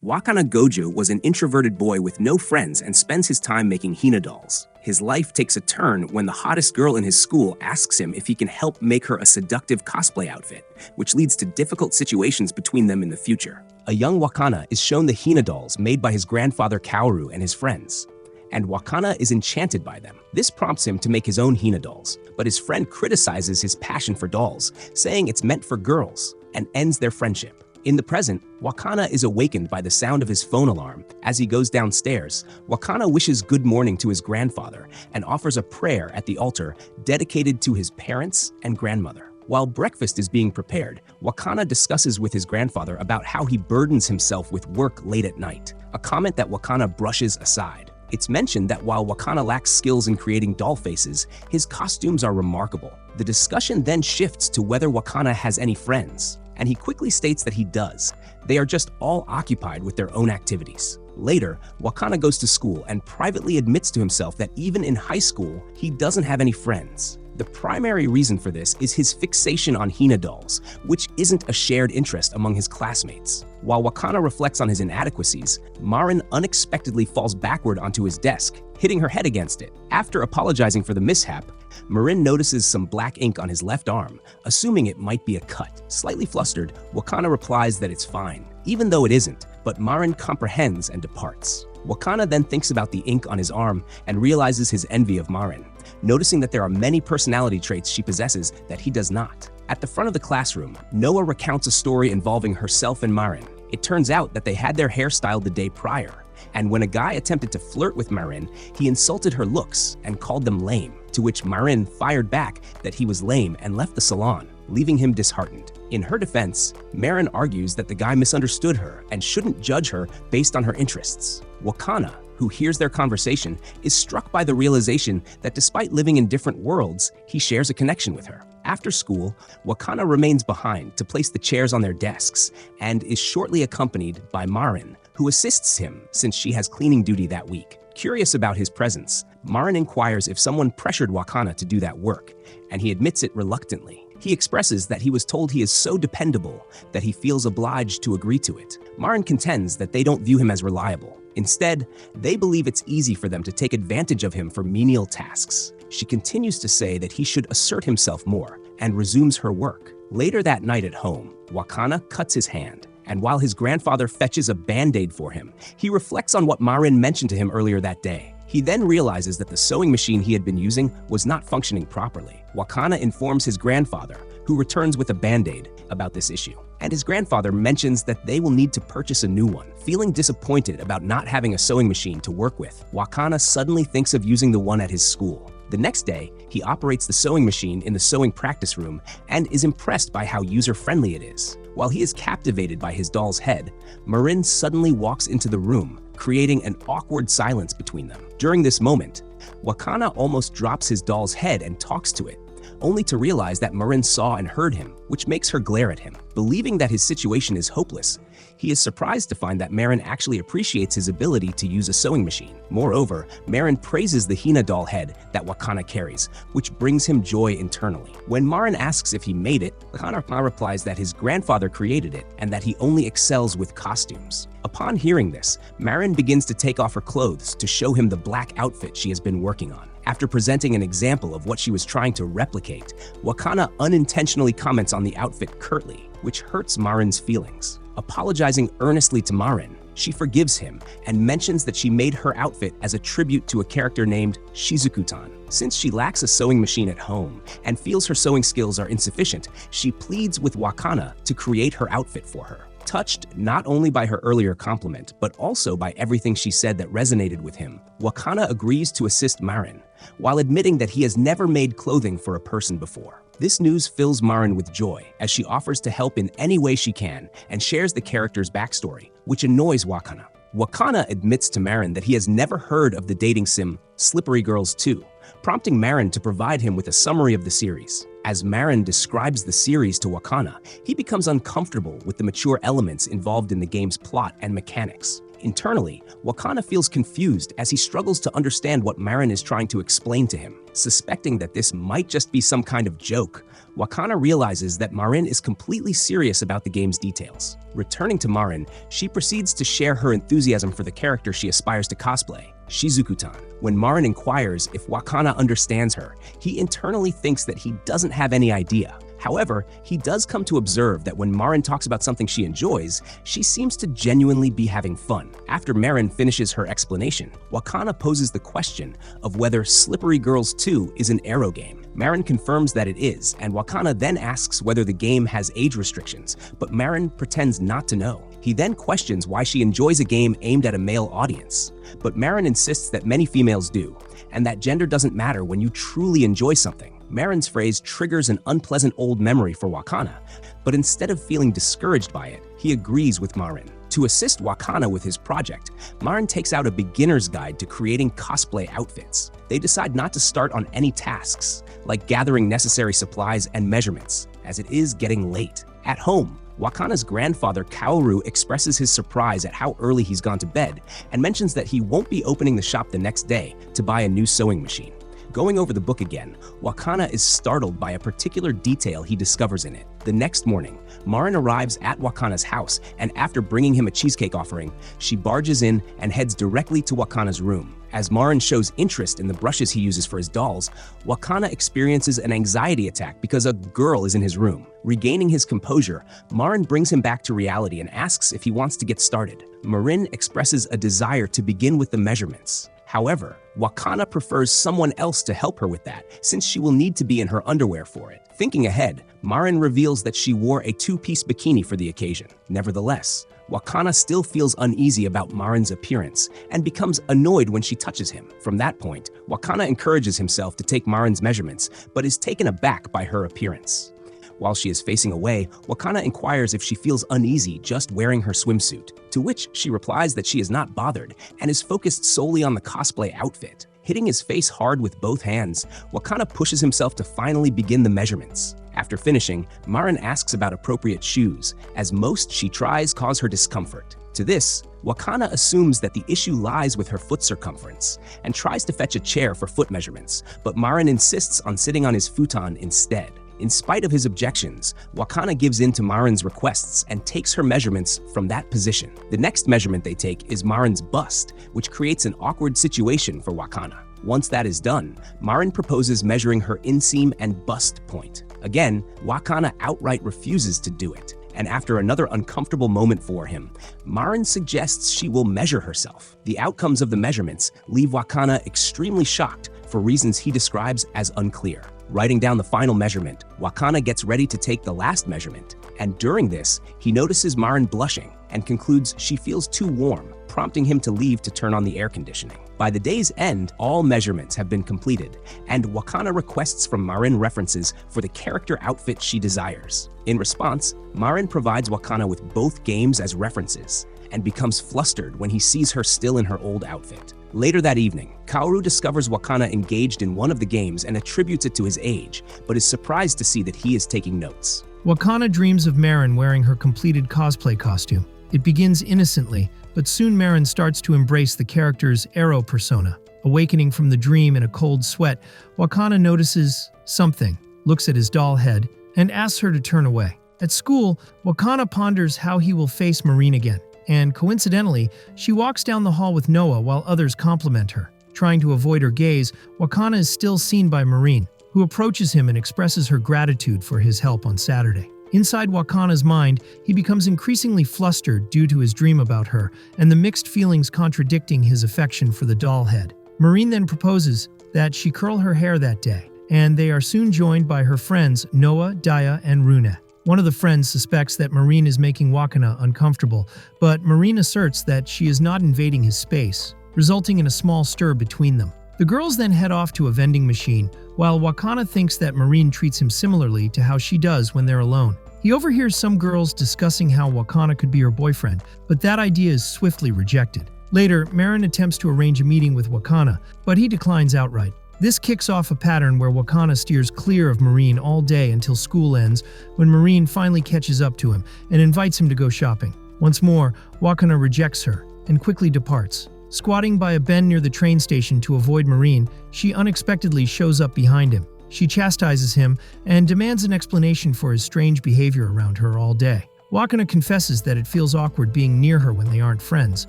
Wakana Gojo was an introverted boy with no friends and spends his time making Hina dolls. His life takes a turn when the hottest girl in his school asks him if he can help make her a seductive cosplay outfit, which leads to difficult situations between them in the future. A young Wakana is shown the Hina dolls made by his grandfather Kaoru and his friends, and Wakana is enchanted by them. This prompts him to make his own Hina dolls, but his friend criticizes his passion for dolls, saying it's meant for girls, and ends their friendship. In the present, Wakana is awakened by the sound of his phone alarm. As he goes downstairs, Wakana wishes good morning to his grandfather and offers a prayer at the altar dedicated to his parents and grandmother. While breakfast is being prepared, Wakana discusses with his grandfather about how he burdens himself with work late at night, a comment that Wakana brushes aside. It's mentioned that while Wakana lacks skills in creating doll faces, his costumes are remarkable. The discussion then shifts to whether Wakana has any friends, and he quickly states that he does. They are just all occupied with their own activities. Later, Wakana goes to school and privately admits to himself that even in high school, he doesn't have any friends. The primary reason for this is his fixation on Hina dolls, which isn't a shared interest among his classmates. While Wakana reflects on his inadequacies, Marin unexpectedly falls backward onto his desk, hitting her head against it. After apologizing for the mishap, Marin notices some black ink on his left arm, assuming it might be a cut. Slightly flustered, Wakana replies that it's fine, even though it isn't, but Marin comprehends and departs. Wakana then thinks about the ink on his arm and realizes his envy of Marin, noticing that there are many personality traits she possesses that he does not. At the front of the classroom, Noah recounts a story involving herself and Marin. It turns out that they had their hair styled the day prior, and when a guy attempted to flirt with Marin, he insulted her looks and called them lame, to which Marin fired back that he was lame and left the salon, leaving him disheartened. In her defense, Marin argues that the guy misunderstood her and shouldn't judge her based on her interests. Wakana, who hears their conversation, is struck by the realization that despite living in different worlds, he shares a connection with her. After school, Wakana remains behind to place the chairs on their desks and is shortly accompanied by Marin, who assists him since she has cleaning duty that week. Curious about his presence, Marin inquires if someone pressured Wakana to do that work, and he admits it reluctantly. He expresses that he was told he is so dependable that he feels obliged to agree to it. Marin contends that they don't view him as reliable. Instead, they believe it's easy for them to take advantage of him for menial tasks. She continues to say that he should assert himself more and resumes her work. Later that night at home, Wakana cuts his hand, and while his grandfather fetches a band-aid for him, he reflects on what Marin mentioned to him earlier that day. He then realizes that the sewing machine he had been using was not functioning properly. Wakana informs his grandfather, who returns with a band-aid, about this issue. And his grandfather mentions that they will need to purchase a new one. Feeling disappointed about not having a sewing machine to work with, Wakana suddenly thinks of using the one at his school. The next day, he operates the sewing machine in the sewing practice room and is impressed by how user-friendly it is. While he is captivated by his doll's head, Marin suddenly walks into the room, creating an awkward silence between them. During this moment, Wakana almost drops his doll's head and talks to it, only to realize that Marin saw and heard him, which makes her glare at him. Believing that his situation is hopeless, he is surprised to find that Marin actually appreciates his ability to use a sewing machine. Moreover, Marin praises the Hina doll head that Wakana carries, which brings him joy internally. When Marin asks if he made it, Wakana replies that his grandfather created it and that he only excels with costumes. Upon hearing this, Marin begins to take off her clothes to show him the black outfit she has been working on. After presenting an example of what she was trying to replicate, Wakana unintentionally comments on the outfit curtly, which hurts Marin's feelings. Apologizing earnestly to Marin, she forgives him and mentions that she made her outfit as a tribute to a character named Shizuku-tan. Since she lacks a sewing machine at home and feels her sewing skills are insufficient, she pleads with Wakana to create her outfit for her. Touched not only by her earlier compliment, but also by everything she said that resonated with him, Wakana agrees to assist Marin, while admitting that he has never made clothing for a person before. This news fills Marin with joy, as she offers to help in any way she can and shares the character's backstory, which annoys Wakana. Wakana admits to Marin that he has never heard of the dating sim Slippery Girls 2, prompting Marin to provide him with a summary of the series. As Marin describes the series to Wakana, he becomes uncomfortable with the mature elements involved in the game's plot and mechanics. Internally, Wakana feels confused as he struggles to understand what Marin is trying to explain to him. Suspecting that this might just be some kind of joke, Wakana realizes that Marin is completely serious about the game's details. Returning to Marin, she proceeds to share her enthusiasm for the character she aspires to cosplay, Shizuku-tan. When Marin inquires if Wakana understands her, he internally thinks that he doesn't have any idea. However, he does come to observe that when Marin talks about something she enjoys, she seems to genuinely be having fun. After Marin finishes her explanation, Wakana poses the question of whether Slippery Girls 2 is an Arrow game. Marin confirms that it is, and Wakana then asks whether the game has age restrictions, but Marin pretends not to know. He then questions why she enjoys a game aimed at a male audience, but Marin insists that many females do, and that gender doesn't matter when you truly enjoy something. Marin's phrase triggers an unpleasant old memory for Wakana, but instead of feeling discouraged by it, he agrees with Marin. To assist Wakana with his project, Marin takes out a beginner's guide to creating cosplay outfits. They decide not to start on any tasks, like gathering necessary supplies and measurements, as it is getting late. At home, Wakana's grandfather Kaoru expresses his surprise at how early he's gone to bed and mentions that he won't be opening the shop the next day to buy a new sewing machine. Going over the book again, Wakana is startled by a particular detail he discovers in it. The next morning, Marin arrives at Wakana's house, and after bringing him a cheesecake offering, she barges in and heads directly to Wakana's room. As Marin shows interest in the brushes he uses for his dolls, Wakana experiences an anxiety attack because a girl is in his room. Regaining his composure, Marin brings him back to reality and asks if he wants to get started. Marin expresses a desire to begin with the measurements. However, Wakana prefers someone else to help her with that, since she will need to be in her underwear for it. Thinking ahead, Marin reveals that she wore a two-piece bikini for the occasion. Nevertheless, Wakana still feels uneasy about Marin's appearance and becomes annoyed when she touches him. From that point, Wakana encourages himself to take Marin's measurements, but is taken aback by her appearance. While she is facing away, Wakana inquires if she feels uneasy just wearing her swimsuit, to which she replies that she is not bothered and is focused solely on the cosplay outfit. Hitting his face hard with both hands, Wakana pushes himself to finally begin the measurements. After finishing, Marin asks about appropriate shoes, as most she tries cause her discomfort. To this, Wakana assumes that the issue lies with her foot circumference and tries to fetch a chair for foot measurements, but Marin insists on sitting on his futon instead. In spite of his objections, Wakana gives in to Marin's requests and takes her measurements from that position. The next measurement they take is Marin's bust, which creates an awkward situation for Wakana. Once that is done, Marin proposes measuring her inseam and bust point. Again, Wakana outright refuses to do it, and after another uncomfortable moment for him, Marin suggests she will measure herself. The outcomes of the measurements leave Wakana extremely shocked for reasons he describes as unclear. Writing down the final measurement, Wakana gets ready to take the last measurement, and during this, he notices Marin blushing and concludes she feels too warm, prompting him to leave to turn on the air conditioning. By the day's end, all measurements have been completed, and Wakana requests from Marin references for the character outfit she desires. In response, Marin provides Wakana with both games as references, and becomes flustered when he sees her still in her old outfit. Later that evening, Kaoru discovers Wakana engaged in one of the games and attributes it to his age, but is surprised to see that he is taking notes. Wakana dreams of Marin wearing her completed cosplay costume. It begins innocently, but soon Marin starts to embrace the character's Arrow persona. Awakening from the dream in a cold sweat, Wakana notices something, looks at his doll head, and asks her to turn away. At school, Wakana ponders how he will face Marin again, and coincidentally, she walks down the hall with Noah while others compliment her. Trying to avoid her gaze, Wakana is still seen by Marin, who approaches him and expresses her gratitude for his help on Saturday. Inside Wakana's mind, he becomes increasingly flustered due to his dream about her and the mixed feelings contradicting his affection for the doll head. Marin then proposes that she curl her hair that day, and they are soon joined by her friends Noah, Daya, and Runa. One of the friends suspects that Marin is making Wakana uncomfortable, but Marin asserts that she is not invading his space, resulting in a small stir between them. The girls then head off to a vending machine, while Wakana thinks that Marin treats him similarly to how she does when they're alone. He overhears some girls discussing how Wakana could be her boyfriend, but that idea is swiftly rejected. Later, Marin attempts to arrange a meeting with Wakana, but he declines outright. This kicks off a pattern where Wakana steers clear of Marin all day until school ends, when Marin finally catches up to him and invites him to go shopping. Once more, Wakana rejects her, and quickly departs. Squatting by a bend near the train station to avoid Marine, she unexpectedly shows up behind him. She chastises him and demands an explanation for his strange behavior around her all day. Wakana confesses that it feels awkward being near her when they aren't friends,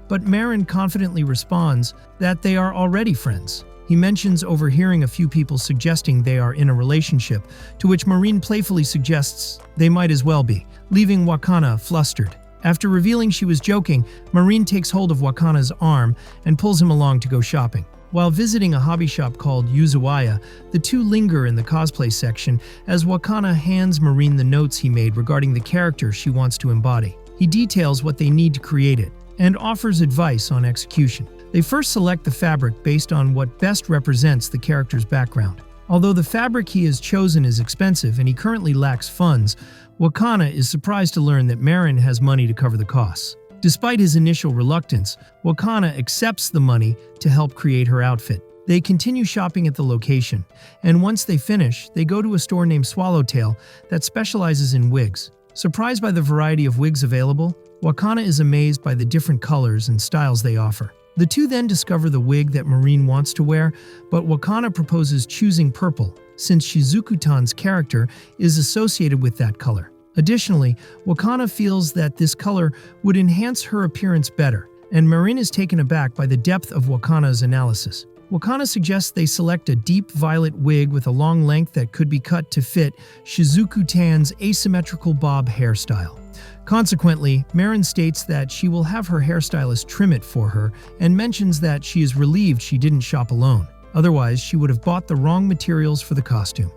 but Marin confidently responds that they are already friends. He mentions overhearing a few people suggesting they are in a relationship, to which Marine playfully suggests they might as well be, leaving Wakana flustered. After revealing she was joking, Marine takes hold of Wakana's arm and pulls him along to go shopping. While visiting a hobby shop called Yuzuwaya, the two linger in the cosplay section as Wakana hands Marine the notes he made regarding the character she wants to embody. He details what they need to create it and offers advice on execution. They first select the fabric based on what best represents the character's background. Although the fabric he has chosen is expensive and he currently lacks funds, Wakana is surprised to learn that Marin has money to cover the costs. Despite his initial reluctance, Wakana accepts the money to help create her outfit. They continue shopping at the location, and once they finish, they go to a store named Swallowtail that specializes in wigs. Surprised by the variety of wigs available, Wakana is amazed by the different colors and styles they offer. The two then discover the wig that Marine wants to wear, but Wakana proposes choosing purple, since Shizuku-tan's character is associated with that color. Additionally, Wakana feels that this color would enhance her appearance better, and Marine is taken aback by the depth of Wakana's analysis. Wakana suggests they select a deep violet wig with a long length that could be cut to fit Shizuku-tan's asymmetrical bob hairstyle. Consequently, Marin states that she will have her hairstylist trim it for her and mentions that she is relieved she didn't shop alone. Otherwise, she would have bought the wrong materials for the costume.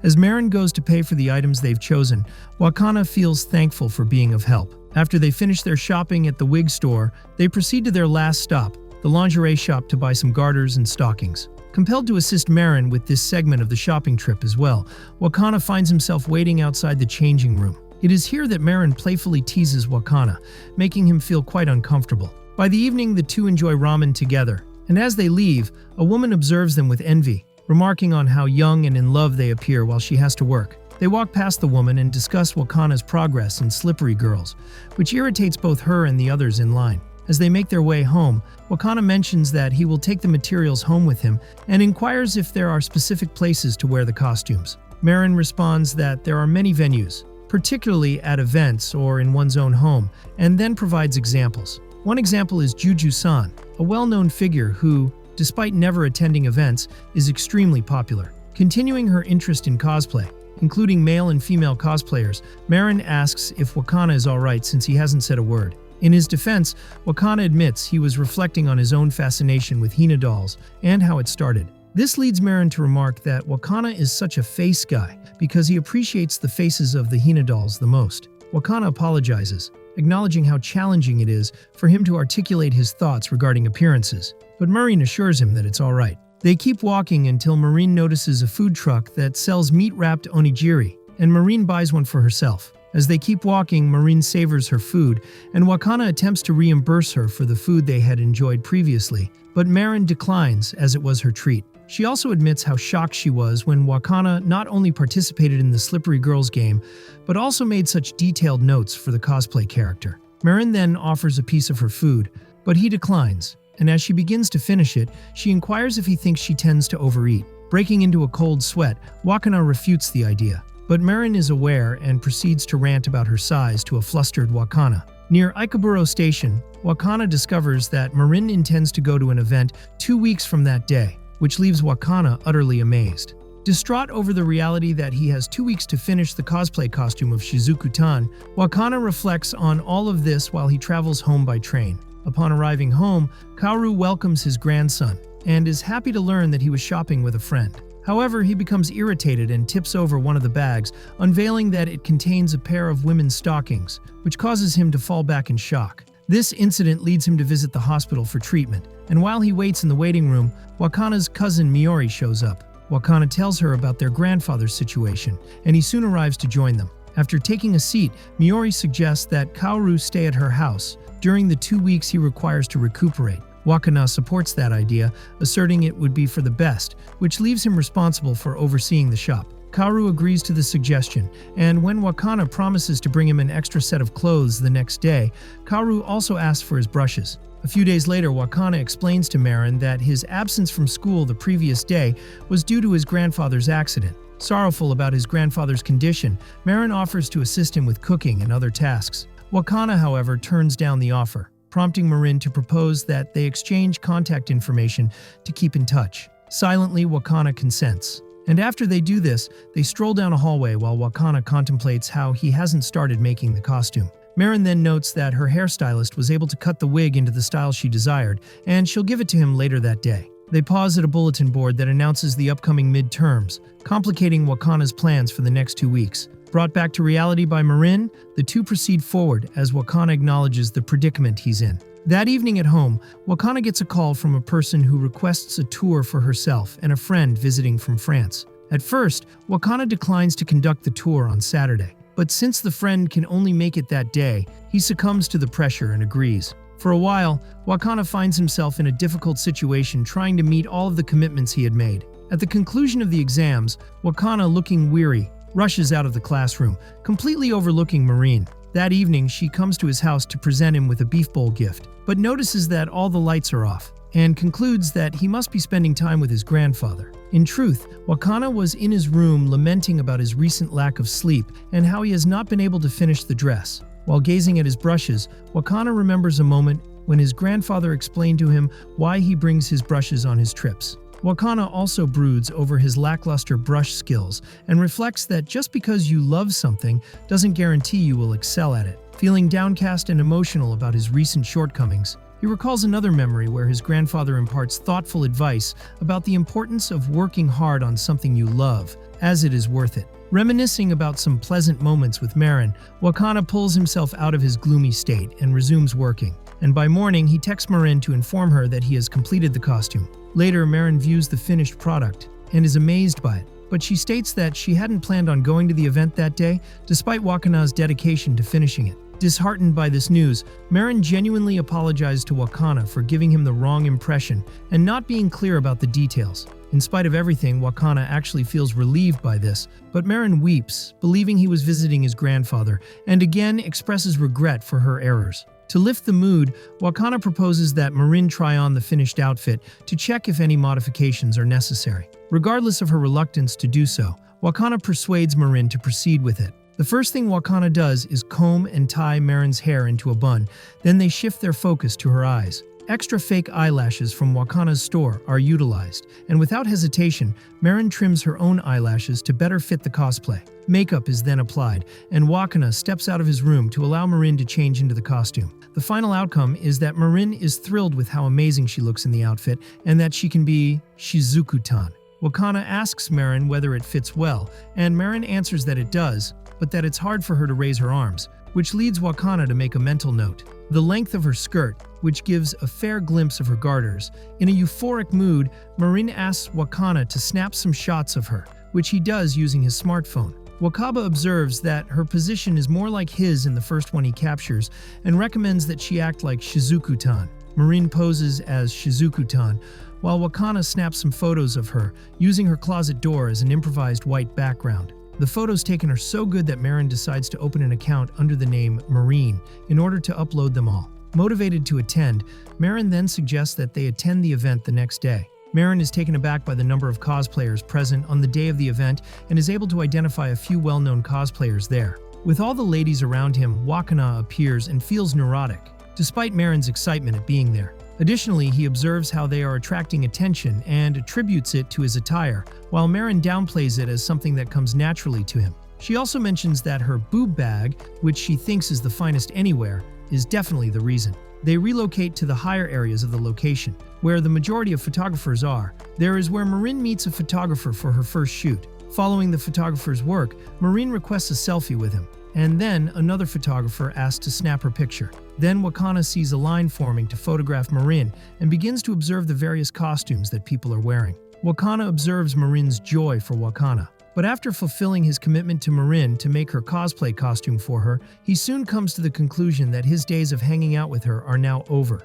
As Marin goes to pay for the items they've chosen, Wakana feels thankful for being of help. After they finish their shopping at the wig store, they proceed to their last stop, the lingerie shop, to buy some garters and stockings. Compelled to assist Marin with this segment of the shopping trip as well, Wakana finds himself waiting outside the changing room. It is here that Marin playfully teases Wakana, making him feel quite uncomfortable. By the evening, the two enjoy ramen together, and as they leave, a woman observes them with envy, remarking on how young and in love they appear while she has to work. They walk past the woman and discuss Wakana's progress in Slippery Girls, which irritates both her and the others in line. As they make their way home, Wakana mentions that he will take the materials home with him and inquires if there are specific places to wear the costumes. Marin responds that there are many venues, particularly at events or in one's own home, and then provides examples. One example is Juju-san, a well-known figure who, despite never attending events, is extremely popular. Continuing her interest in cosplay, including male and female cosplayers, Marin asks if Wakana is alright since he hasn't said a word. In his defense, Wakana admits he was reflecting on his own fascination with Hina dolls and how it started. This leads Marin to remark that Wakana is such a face guy because he appreciates the faces of the Hina dolls the most. Wakana apologizes, acknowledging how challenging it is for him to articulate his thoughts regarding appearances, but Marine assures him that it's alright. They keep walking until Marine notices a food truck that sells meat-wrapped onigiri, and Marine buys one for herself. As they keep walking, Marine savors her food, and Wakana attempts to reimburse her for the food they had enjoyed previously, but Marin declines as it was her treat. She also admits how shocked she was when Wakana not only participated in the Slippery Girls game, but also made such detailed notes for the cosplay character. Marin then offers a piece of her food, but he declines, and as she begins to finish it, she inquires if he thinks she tends to overeat. Breaking into a cold sweat, Wakana refutes the idea, but Marin is aware and proceeds to rant about her size to a flustered Wakana. Near Ikeburo Station, Wakana discovers that Marin intends to go to an event 2 weeks from that day, which leaves Wakana utterly amazed. Distraught over the reality that he has 2 weeks to finish the cosplay costume of Shizuku-tan, Wakana reflects on all of this while he travels home by train. Upon arriving home, Kaoru welcomes his grandson and is happy to learn that he was shopping with a friend. However, he becomes irritated and tips over one of the bags, unveiling that it contains a pair of women's stockings, which causes him to fall back in shock. This incident leads him to visit the hospital for treatment, and while he waits in the waiting room, Wakana's cousin Miori shows up. Wakana tells her about their grandfather's situation, and he soon arrives to join them. After taking a seat, Miori suggests that Kaoru stay at her house during the 2 weeks he requires to recuperate. Wakana supports that idea, asserting it would be for the best, which leaves him responsible for overseeing the shop. Kaoru agrees to the suggestion, and when Wakana promises to bring him an extra set of clothes the next day, Kaoru also asks for his brushes. A few days later, Wakana explains to Marin that his absence from school the previous day was due to his grandfather's accident. Sorrowful about his grandfather's condition, Marin offers to assist him with cooking and other tasks. Wakana, however, turns down the offer, prompting Marin to propose that they exchange contact information to keep in touch. Silently, Wakana consents. And after they do this, they stroll down a hallway while Wakana contemplates how he hasn't started making the costume. Marin then notes that her hairstylist was able to cut the wig into the style she desired, and she'll give it to him later that day. They pause at a bulletin board that announces the upcoming midterms, complicating Wakana's plans for the next 2 weeks. Brought back to reality by Marin, the two proceed forward as Wakana acknowledges the predicament he's in. That evening at home, Wakana gets a call from a person who requests a tour for herself and a friend visiting from France. At first, Wakana declines to conduct the tour on Saturday, but since the friend can only make it that day, he succumbs to the pressure and agrees. For a while, Wakana finds himself in a difficult situation trying to meet all of the commitments he had made. At the conclusion of the exams, Wakana, looking weary, rushes out of the classroom, completely overlooking Marin. That evening, she comes to his house to present him with a beef bowl gift, but notices that all the lights are off, and concludes that he must be spending time with his grandfather. In truth, Wakana was in his room lamenting about his recent lack of sleep and how he has not been able to finish the dress. While gazing at his brushes, Wakana remembers a moment when his grandfather explained to him why he brings his brushes on his trips. Wakana also broods over his lackluster brush skills and reflects that just because you love something doesn't guarantee you will excel at it. Feeling downcast and emotional about his recent shortcomings, he recalls another memory where his grandfather imparts thoughtful advice about the importance of working hard on something you love, as it is worth it. Reminiscing about some pleasant moments with Marin, Wakana pulls himself out of his gloomy state and resumes working. And by morning, he texts Marin to inform her that he has completed the costume. Later, Marin views the finished product and is amazed by it, but she states that she hadn't planned on going to the event that day, despite Wakana's dedication to finishing it. Disheartened by this news, Marin genuinely apologized to Wakana for giving him the wrong impression and not being clear about the details. In spite of everything, Wakana actually feels relieved by this, but Marin weeps, believing he was visiting his grandfather, and again expresses regret for her errors. To lift the mood, Wakana proposes that Marin try on the finished outfit to check if any modifications are necessary. Regardless of her reluctance to do so, Wakana persuades Marin to proceed with it. The first thing Wakana does is comb and tie Marin's hair into a bun, then they shift their focus to her eyes. Extra fake eyelashes from Wakana's store are utilized, and without hesitation, Marin trims her own eyelashes to better fit the cosplay. Makeup is then applied, and Wakana steps out of his room to allow Marin to change into the costume. The final outcome is that Marin is thrilled with how amazing she looks in the outfit and that she can be Shizuku-tan. Wakana asks Marin whether it fits well, and Marin answers that it does, but that it's hard for her to raise her arms, which leads Wakana to make a mental note. The length of her skirt, which gives a fair glimpse of her garters. In a euphoric mood, Marin asks Wakana to snap some shots of her, which he does using his smartphone. Wakaba observes that her position is more like his in the first one he captures and recommends that she act like Shizuku-tan. Marin poses as Shizuku-tan, while Wakana snaps some photos of her, using her closet door as an improvised white background. The photos taken are so good that Marin decides to open an account under the name Marine in order to upload them all. Motivated to attend, Marin then suggests that they attend the event the next day. Marin is taken aback by the number of cosplayers present on the day of the event and is able to identify a few well-known cosplayers there. With all the ladies around him, Wakana appears and feels neurotic, despite Marin's excitement at being there. Additionally, he observes how they are attracting attention and attributes it to his attire, while Marin downplays it as something that comes naturally to him. She also mentions that her boob bag, which she thinks is the finest anywhere, is definitely the reason. They relocate to the higher areas of the location, where the majority of photographers are. There is where Marin meets a photographer for her first shoot. Following the photographer's work, Marin requests a selfie with him, and then another photographer asks to snap her picture. Then Wakana sees a line forming to photograph Marin and begins to observe the various costumes that people are wearing. Wakana observes Marin's joy for Wakana. But after fulfilling his commitment to Marin to make her cosplay costume for her, he soon comes to the conclusion that his days of hanging out with her are now over.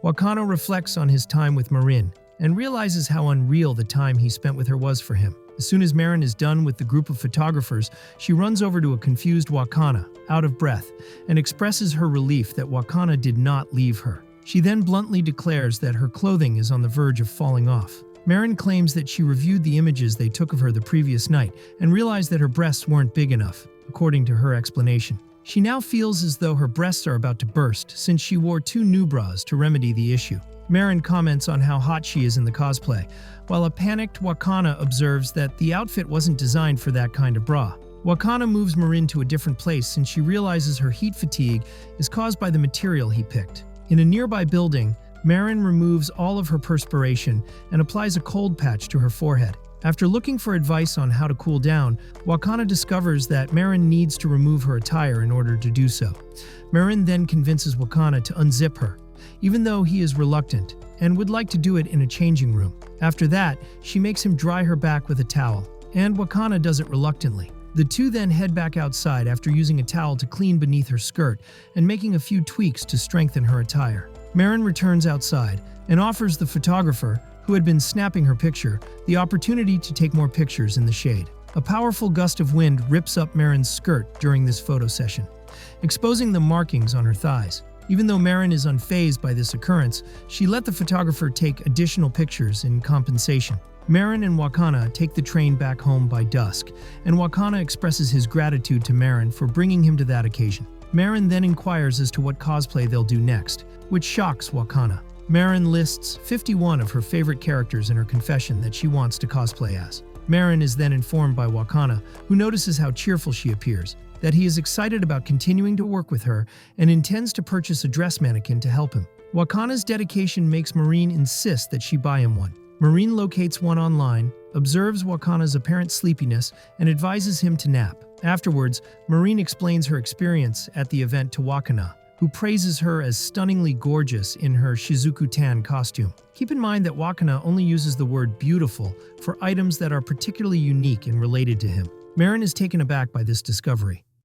Wakana reflects on his time with Marin and realizes how unreal the time he spent with her was for him. As soon as Marin is done with the group of photographers, she runs over to a confused Wakana, out of breath, and expresses her relief that Wakana did not leave her. She then bluntly declares that her clothing is on the verge of falling off. Marin claims that she reviewed the images they took of her the previous night and realized that her breasts weren't big enough, according to her explanation. She now feels as though her breasts are about to burst since she wore 2 new bras to remedy the issue. Marin comments on how hot she is in the cosplay, while a panicked Wakana observes that the outfit wasn't designed for that kind of bra. Wakana moves Marin to a different place since she realizes her heat fatigue is caused by the material he picked. In a nearby building, Marin removes all of her perspiration and applies a cold patch to her forehead. After looking for advice on how to cool down, Wakana discovers that Marin needs to remove her attire in order to do so. Marin then convinces Wakana to unzip her, even though he is reluctant and would like to do it in a changing room. After that, she makes him dry her back with a towel, and Wakana does it reluctantly. The two then head back outside after using a towel to clean beneath her skirt and making a few tweaks to strengthen her attire. Marin returns outside and offers the photographer, who had been snapping her picture, the opportunity to take more pictures in the shade. A powerful gust of wind rips up Marin's skirt during this photo session, exposing the markings on her thighs. Even though Marin is unfazed by this occurrence, she let the photographer take additional pictures in compensation. Marin and Wakana take the train back home by dusk, and Wakana expresses his gratitude to Marin for bringing him to that occasion. Marin then inquires as to what cosplay they'll do next, which shocks Wakana. Marin lists 51 of her favorite characters in her confession that she wants to cosplay as. Marin is then informed by Wakana, who notices how cheerful she appears, that he is excited about continuing to work with her and intends to purchase a dress mannequin to help him. Wakana's dedication makes Marin insist that she buy him one. Marin locates one online, observes Wakana's apparent sleepiness, and advises him to nap. Afterwards, Marin explains her experience at the event to Wakana, who praises her as stunningly gorgeous in her Shizuku-tan costume. Keep in mind that Wakana only uses the word beautiful for items that are particularly unique and related to him. Marin is taken aback by this discovery.